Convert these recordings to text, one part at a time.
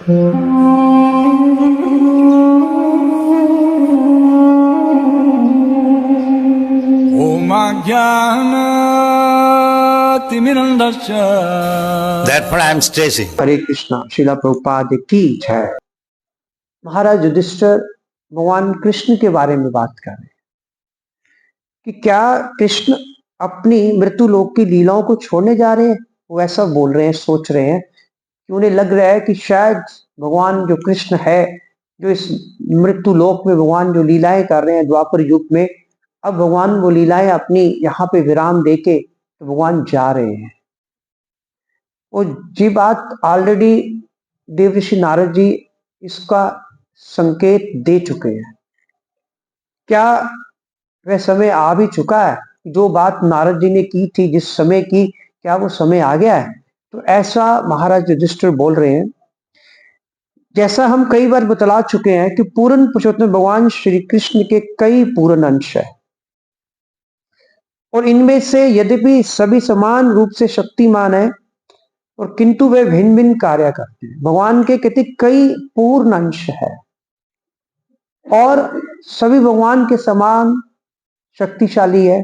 Therefore, I am stressing. हरे कृष्णा। श्रीला प्रभुपाद की जय। महाराज युधिष्ठिर भगवान कृष्ण के बारे में बात कर रहे हैं कि क्या कृष्ण अपनी मृत्यु लोक की लीलाओं को छोड़ने जा रहे हैं। वो ऐसा बोल रहे हैं, सोच रहे हैं कि उन्हें लग रहा है कि शायद भगवान जो कृष्ण है, जो इस मृत्यु लोक में भगवान जो लीलाएं कर रहे हैं द्वापर युग में, अब भगवान वो लीलाएं अपनी यहाँ पे विराम देके तो भगवान जा रहे हैं। वो जी बात ऑलरेडी देवऋषि नारद जी इसका संकेत दे चुके हैं। क्या वह समय आ भी चुका है? जो बात नारद जी ने की थी जिस समय की, क्या वो समय आ गया है? तो ऐसा महाराज युधिष्ठिर बोल रहे हैं। जैसा हम कई बार बतला चुके हैं कि पूर्ण पुरुषोत्तम भगवान श्री कृष्ण के कई पूर्ण अंश है और इनमें से यद्यपि सभी समान रूप से शक्तिमान है और किंतु वे भिन्न भिन्न कार्य करते हैं। भगवान के कई पूर्ण अंश है और सभी भगवान के समान शक्तिशाली है,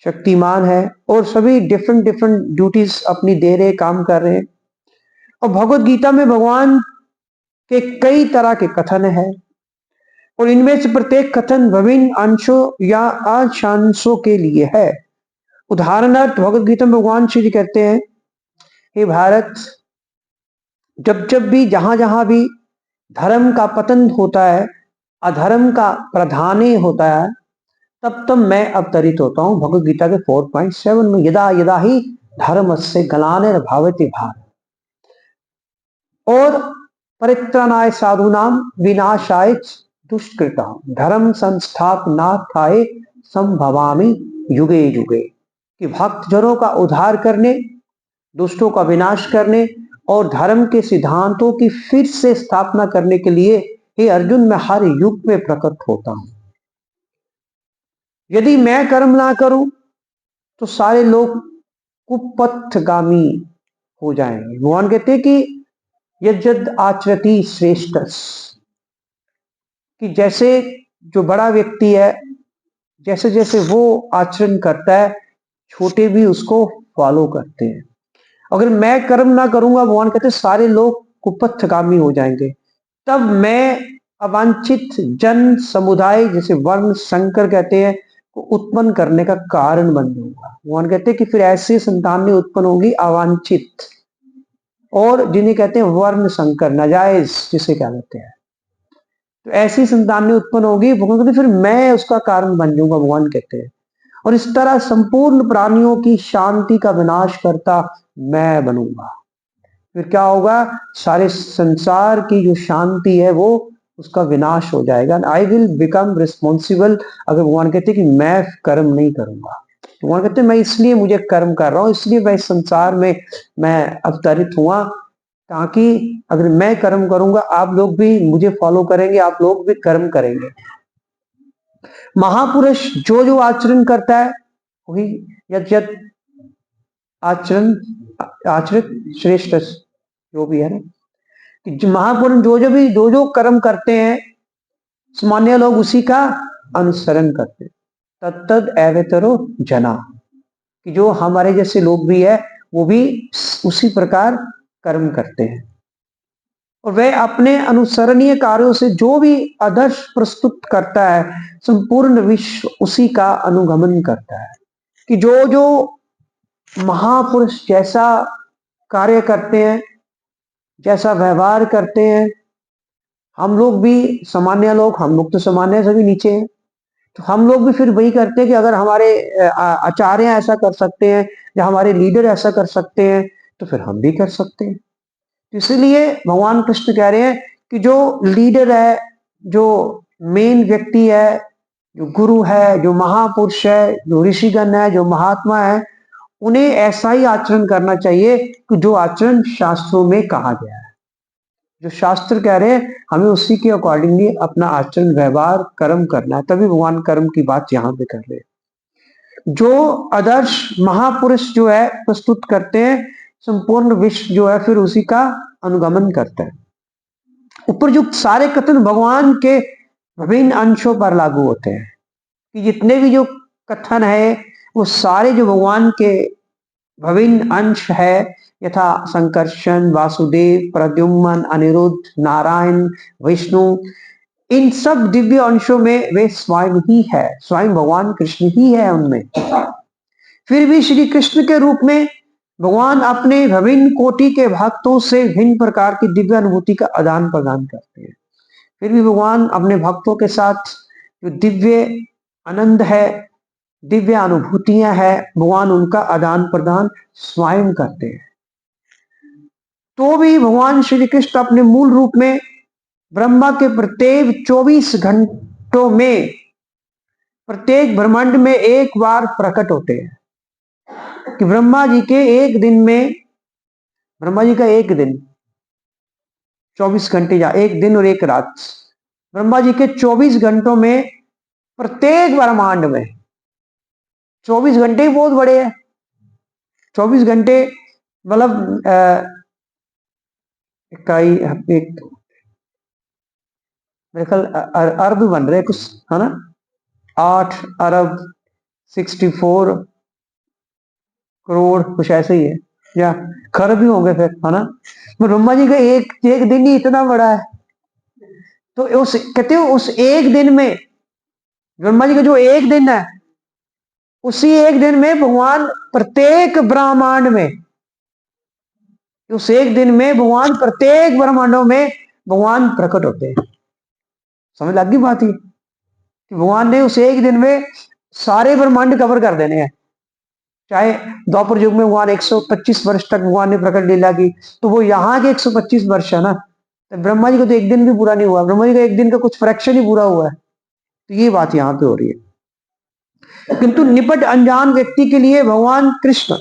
शक्तिमान है और सभी डिफरेंट डिफरेंट ड्यूटीज अपनी दे रहे, काम कर रहे हैं। और भगवत गीता में भगवान के कई तरह के कथन है और इनमें से प्रत्येक कथन विभिन्न अंशों या अंशांशों के लिए है। उदाहरणार्थ भगवत गीता में भगवान श्री जी कहते हैं, हे भारत, जब जब भी जहां जहां भी धर्म का पतन होता है, अधर्म का प्रधान होता है, तब तब मैं अवतरित होता हूं। भगवत गीता के 4.7 में यदा यदा ही धर्मस्य ग्लानिर्भवति भारत और परित्राणाय साधूनां विनाशाय दुष्कृतां धर्म संस्थापनार्थाय संभवामि युगे युगे। कि भक्त जनों का उद्धार करने, दुष्टों का विनाश करने और धर्म के सिद्धांतों की फिर से स्थापना करने के लिए हे अर्जुन मैं हर युग में प्रकट होता हूं। यदि मैं कर्म ना करूं तो सारे लोग कुपथगामी हो जाएंगे। भगवान कहते हैं कि यज्जद आचरति श्रेष्ठस, कि जैसे जो बड़ा व्यक्ति है, जैसे जैसे वो आचरण करता है, छोटे भी उसको फॉलो करते हैं। अगर मैं कर्म ना करूंगा, भगवान कहते हैं सारे लोग कुपथगामी हो जाएंगे। तब मैं अवांछित जन समुदाय, जैसे वर्ण संकर कहते हैं, को उत्पन्न करने का कारण बन जाऊंगा। भगवान कहते हैं कि फिर ऐसी संतानें उत्पन्न होंगी अवांछित, और जिन्हें कहते हैं वर्ण संकर, नाजायज जिसे क्या कहते हैं, तो ऐसी संतानें उत्पन्न होगी। भगवान कहते फिर मैं उसका कारण बन जाऊंगा, भगवान कहते हैं। और इस तरह संपूर्ण प्राणियों की शांति का विनाश करता मैं बनूंगा। फिर क्या होगा? सारे संसार की जो शांति है वो उसका विनाश हो जाएगा। I will become responsible. अगर भगवान कहते कि मैं कर्म नहीं करूंगा, भगवान कहते मैं इसलिए मुझे कर्म कर रहा हूं, इसलिए मैं इस संसार में मैं अवतरित हुआ, ताकि अगर मैं कर्म करूंगा आप लोग भी मुझे फॉलो करेंगे, आप लोग भी कर्म करेंगे। महापुरुष जो जो आचरण करता है वही यद यद आचरण आचरित श्रेष्ठ, जो भी है ना, कि महापुरुष जो जो कर्म करते हैं, सामान्य लोग उसी का अनुसरण करते हैं। तत्तद एवेतरो जना, कि जो हमारे जैसे लोग भी है वो भी उसी प्रकार कर्म करते हैं और वह अपने अनुसरणीय कार्यों से जो भी आदर्श प्रस्तुत करता है, संपूर्ण विश्व उसी का अनुगमन करता है। कि जो जो महापुरुष जैसा कार्य करते हैं, जैसा व्यवहार करते हैं, हम लोग भी सामान्य लोग, हम लोग तो सामान्य से भी नीचे हैं, तो हम लोग भी फिर वही करते हैं कि अगर हमारे आचार्य ऐसा कर सकते हैं या हमारे लीडर ऐसा कर सकते हैं तो फिर हम भी कर सकते हैं। इसलिए भगवान कृष्ण कह रहे हैं कि जो लीडर है, जो मेन व्यक्ति है, जो गुरु है, जो महापुरुष है, जो ऋषिगण है, जो महात्मा है, उन्हें ऐसा ही आचरण करना चाहिए कि जो आचरण शास्त्रों में कहा गया है। जो शास्त्र कह रहे हैं हमें उसी के अकॉर्डिंगली अपना आचरण, व्यवहार, कर्म करना है। तभी भगवान कर्म की बात यहाँ पे कर रहे हैं। जो आदर्श महापुरुष जो है प्रस्तुत करते हैं संपूर्ण विश्व जो है फिर उसी का अनुगमन करता है। उपरयुक्त सारे कथन भगवान के विभिन्न अंशों पर लागू होते हैं कि जितने भी जो कथन है वो सारे जो भगवान के विभिन्न अंश है, यथा संकर्षण, वासुदेव, प्रद्युम्न, अनिरुद्ध, नारायण, विष्णु, इन सब दिव्य अंशों में वे स्वयं ही है, स्वयं भगवान कृष्ण ही है उनमें। फिर भी श्री कृष्ण के रूप में भगवान अपने विभिन्न कोटि के भक्तों से भिन्न प्रकार की दिव्य अनुभूति का आदान प्रदान करते हैं। फिर भी भगवान अपने भक्तों के साथ जो दिव्य आनंद है, दिव्य अनुभूतियां हैं, भगवान उनका आदान प्रदान स्वयं करते हैं। तो भी भगवान श्री कृष्ण अपने मूल रूप में ब्रह्मा के प्रत्येक 24 घंटों में प्रत्येक ब्रह्मांड में एक बार प्रकट होते हैं कि ब्रह्मा जी के एक दिन में, ब्रह्मा जी का एक दिन 24 घंटे या एक दिन और एक रात, ब्रह्मा जी के 24 घंटों में प्रत्येक ब्रह्मांड में 24 घंटे ही बहुत बड़े हैं। 24 घंटे मतलब इकाई एक मेरे ख्याल अरब बन रहे कुछ है ना, 8 अरब 64 करोड़ कुछ ऐसे ही है, या खरब भी होंगे फिर है ना। ब्रह्मा जी का एक एक दिन ही इतना बड़ा है। तो उस कहते हो उस एक दिन में, ब्रह्मा जी का जो एक दिन है, उसी एक दिन में भगवान प्रत्येक ब्रह्मांड में, उस एक दिन में भगवान प्रत्येक ब्रह्मांडों में भगवान प्रकट होते हैं। समझ लग गई बात ही कि भगवान ने उस एक दिन में सारे ब्रह्मांड कवर कर देने हैं। चाहे द्वापर युग में भगवान 125 वर्ष तक भगवान ने प्रकट लीला की, तो वो यहाँ के 125 वर्ष है ना, तो ब्रह्मा जी को तो एक दिन भी पूरा नहीं हुआ, ब्रह्मा जी का एक दिन का कुछ फ्रैक्शन ही पूरा हुआ है। तो ये बात यहाँ पे हो रही है। किंतु निपट अनजान व्यक्ति के लिए भगवान कृष्ण,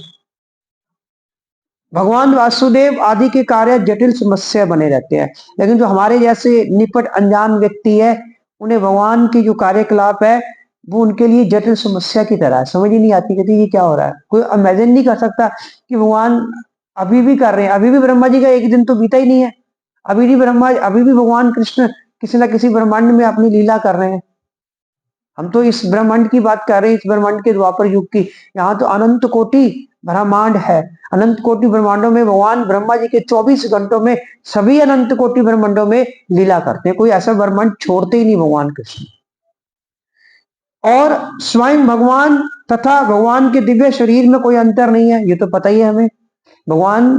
भगवान वासुदेव आदि के कार्य जटिल समस्या बने रहते हैं। लेकिन जो हमारे जैसे निपट अनजान व्यक्ति है, उन्हें भगवान की जो कार्यकलाप है वो उनके लिए जटिल समस्या की तरह है, समझ ही नहीं आती, कहती ये क्या हो रहा है। कोई इमेजिन नहीं कर सकता कि भगवान अभी भी कर रहे हैं, अभी भी ब्रह्मा जी का एक दिन तो बीता ही नहीं है, अभी भी भगवान कृष्ण किसी ना किसी ब्रह्मांड में अपनी लीला कर रहे हैं। हम तो इस ब्रह्मांड की बात कर रहे हैं, इस ब्रह्मांड के द्वापर युग की। यहाँ तो अनंत कोटि ब्रह्मांड है, अनंत कोटि ब्रह्मांडों में भगवान ब्रह्मा जी के 24 घंटों में सभी अनंत कोटि ब्रह्मांडों में लीला करते हैं। कोई ऐसा ब्रह्मांड छोड़ते ही नहीं भगवान कृष्ण। और स्वयं भगवान तथा भगवान के दिव्य शरीर में कोई अंतर नहीं है, ये तो पता ही है हमें। भगवान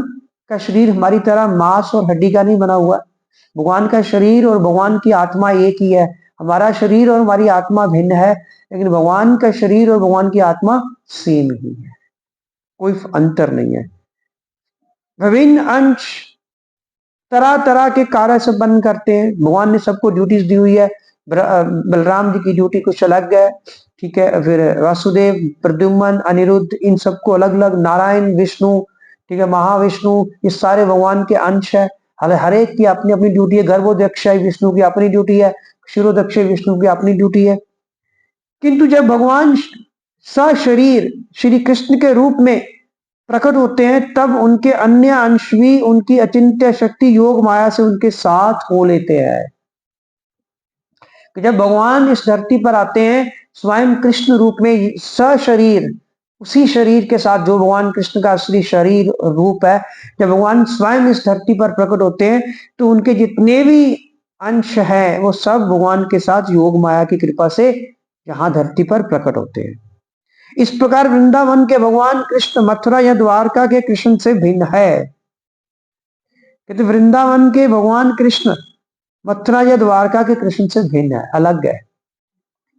का शरीर हमारी तरह मांस और हड्डी का नहीं बना हुआ। भगवान का शरीर और भगवान की आत्मा एक ही है। हमारा शरीर और हमारी आत्मा भिन्न है, लेकिन भगवान का शरीर और भगवान की आत्मा सेम ही है, कोई अंतर नहीं है। विभिन्न अंश तरह तरह के कार्य संपन्न करते हैं। भगवान ने सबको ड्यूटीज दी हुई है। बलराम जी की ड्यूटी कुछ अलग है, ठीक है। फिर वासुदेव, प्रद्युम्न, अनिरुद्ध, इन सबको अलग अलग, नारायण, विष्णु, ठीक है, महाविष्णु, ये सारे भगवान के अंश है। हर एक की अपनी अपनी ड्यूटी है। गर्भोदक्षय विष्णु की अपनी ड्यूटी है, क्षीरोदक्षय विष्णु की अपनी ड्यूटी है। किंतु जब भगवान सशरीर श्री कृष्ण के रूप में प्रकट होते हैं, तब उनके अन्य अंश भी उनकी अचिंत्य शक्ति योग माया से उनके साथ हो लेते हैं। कि जब भगवान इस धरती पर आते हैं स्वयं कृष्ण रूप में सशरीर, उसी शरीर के साथ जो भगवान कृष्ण का असली शरीर रूप है, जब भगवान स्वयं इस धरती पर प्रकट होते हैं तो उनके जितने भी अंश हैं वो सब भगवान के साथ योग माया की कृपा से यहाँ धरती पर प्रकट होते हैं। इस प्रकार वृंदावन के भगवान कृष्ण मथुरा या द्वारका के कृष्ण से भिन्न है। कहते वृंदावन के भगवान कृष्ण मथुरा या द्वारका के कृष्ण से भिन्न है, अलग है।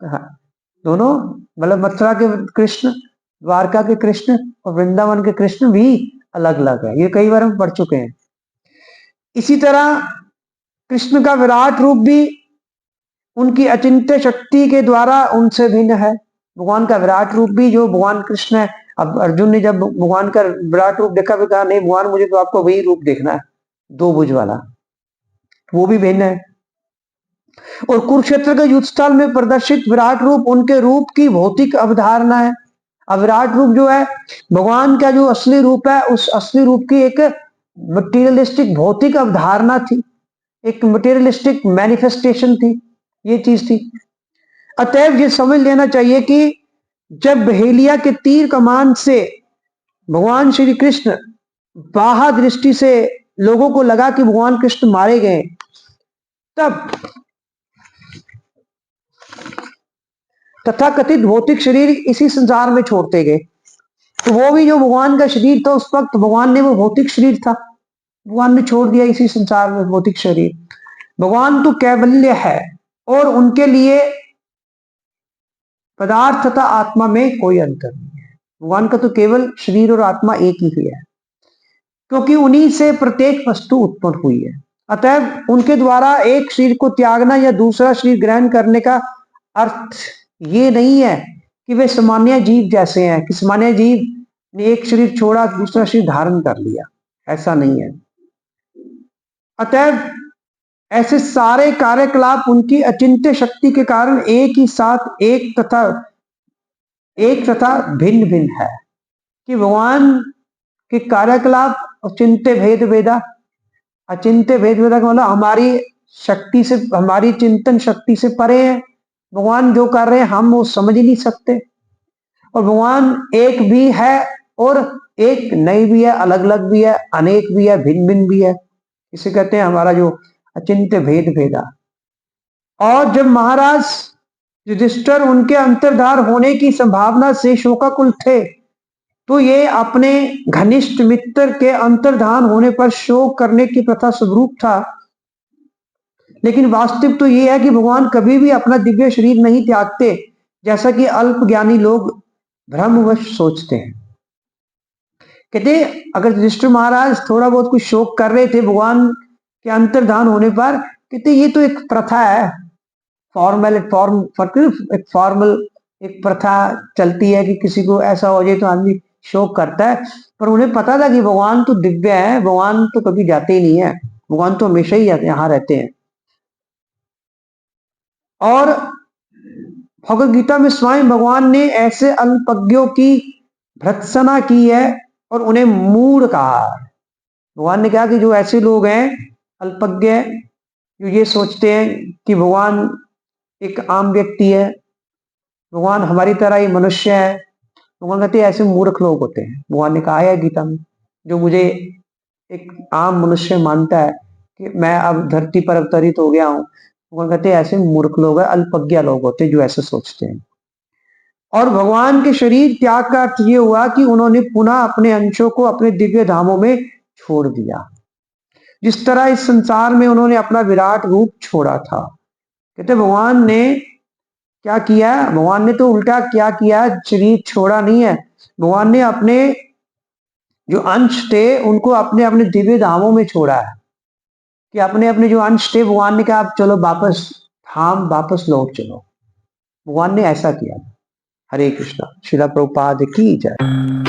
हाँ, दोनों मतलब मथुरा के कृष्ण, द्वारका के कृष्ण और वृंदावन के कृष्ण भी अलग अलग है। ये कई बार हम पढ़ चुके हैं। इसी तरह कृष्ण का विराट रूप भी उनकी अचिंत्य शक्ति के द्वारा उनसे भिन्न है। भगवान का विराट रूप भी जो भगवान कृष्ण है, अब अर्जुन ने जब भगवान का विराट रूप देखा भी कहा नहीं भगवान मुझे तो आपको वही रूप देखना है, 2 भुज वाला, वो भी भिन्न है। और कुरुक्षेत्र के युद्ध स्थल में प्रदर्शित विराट रूप उनके रूप की भौतिक अवधारणा है। अब विराट रूप जो है भगवान का जो असली रूप है, उस असली रूप की एक मटेरियलिस्टिक भौतिक अवधारणा थी, एक मटेरियलिस्टिक मैनिफेस्टेशन थी, ये चीज थी। अतएव ये समझ लेना चाहिए कि जब बहेलिया के तीर कमान से भगवान श्री कृष्ण बाह्य दृष्टि से लोगों को लगा कि भगवान कृष्ण मारे गए, तब तथाकथित भौतिक शरीर इसी संसार में छोड़ते गए। तो वो भी जो भगवान का शरीर था उस वक्त भगवान ने, वो भौतिक शरीर था, भगवान ने छोड़ दिया इसी संसार में भौतिक शरीर। भगवान तो कैवल्य है और उनके लिए पदार्थ तथा आत्मा में कोई अंतर नहीं है। भगवान का तो केवल शरीर और आत्मा एक ही है, क्योंकि उन्हीं से प्रत्येक वस्तु उत्पन्न हुई है। अतएव उनके द्वारा एक शरीर को त्यागना या दूसरा शरीर ग्रहण करने का अर्थ ये नहीं है कि वे सामान्य जीव जैसे हैं, कि सामान्य जीव ने एक शरीर छोड़ा दूसरा शरीर धारण कर लिया, ऐसा नहीं है। अतएव ऐसे सारे कार्यकलाप उनकी अचिंत्य शक्ति के कारण एक ही साथ एक तथा भिन्न भिन्न है, कि भगवान के कार्यकलाप अचिंत्य भेद वेदा, अचिंत्य भेद वेदा का मतलब हमारी शक्ति से, हमारी चिंतन शक्ति से परे है। भगवान जो कर रहे हैं हम वो समझ ही नहीं सकते। और भगवान एक भी है और एक नहीं भी है, अलग अलग भी है, अनेक भी है, भिन्न भिन्न भी है। इसे कहते हैं हमारा जो अचिंत्य भेद भेदा। और जब महाराज युधिष्ठिर उनके अंतर्धार होने की संभावना से शोकाकुल थे, तो ये अपने घनिष्ठ मित्र के अंतर्धान होने पर शोक करने की प्रथा स्वरूप था। लेकिन वास्तविक तो ये है कि भगवान कभी भी अपना दिव्य शरीर नहीं त्यागते, जैसा कि अल्प ज्ञानी लोग भ्रमवश सोचते हैं। कहते अगर युधिष्ठिर महाराज थोड़ा बहुत कुछ शोक कर रहे थे भगवान के अंतर्धान होने पर, कहते ये तो एक प्रथा है, एक फॉर्मल एक प्रथा चलती है कि किसी को ऐसा हो जाए तो आदमी शोक करता है। पर उन्हें पता था कि भगवान तो दिव्य है, भगवान तो कभी जाते ही नहीं है, भगवान तो हमेशा ही यहाँ रहते हैं। और भगवद गीता में स्वयं भगवान ने ऐसे अल्पज्ञों की भर्त्सना की है और उन्हें मूढ़ कहा। भगवान ने कहा कि जो ऐसे लोग हैं अल्पज्ञ, जो ये सोचते हैं कि भगवान एक आम व्यक्ति है, भगवान हमारी तरह ही मनुष्य है, भगवान कहते हैं ऐसे मूर्ख लोग होते हैं। भगवान ने कहा है गीता में, जो मुझे एक आम मनुष्य मानता है कि मैं अब धरती पर अवतरित हो गया हूं, भगवान कहते हैं ऐसे मूर्ख लोग हैं, अल्पज्ञ लोग होते हैं जो ऐसे सोचते हैं। और भगवान के शरीर त्याग का अर्थ ये हुआ कि उन्होंने पुनः अपने अंशों को अपने दिव्य धामों में छोड़ दिया, जिस तरह इस संसार में उन्होंने अपना विराट रूप छोड़ा था। कहते भगवान ने क्या किया, भगवान ने तो उल्टा क्या किया, शरीर छोड़ा नहीं है, भगवान ने अपने जो अंश थे उनको अपने अपने दिव्य धामों में छोड़ा है, कि अपने अपने जो अंश थे भगवान ने कहा आप चलो वापस धाम वापस लौट चलो। भगवान ने ऐसा किया। हरे कृष्णा। श्रील प्रभुपाद की जय।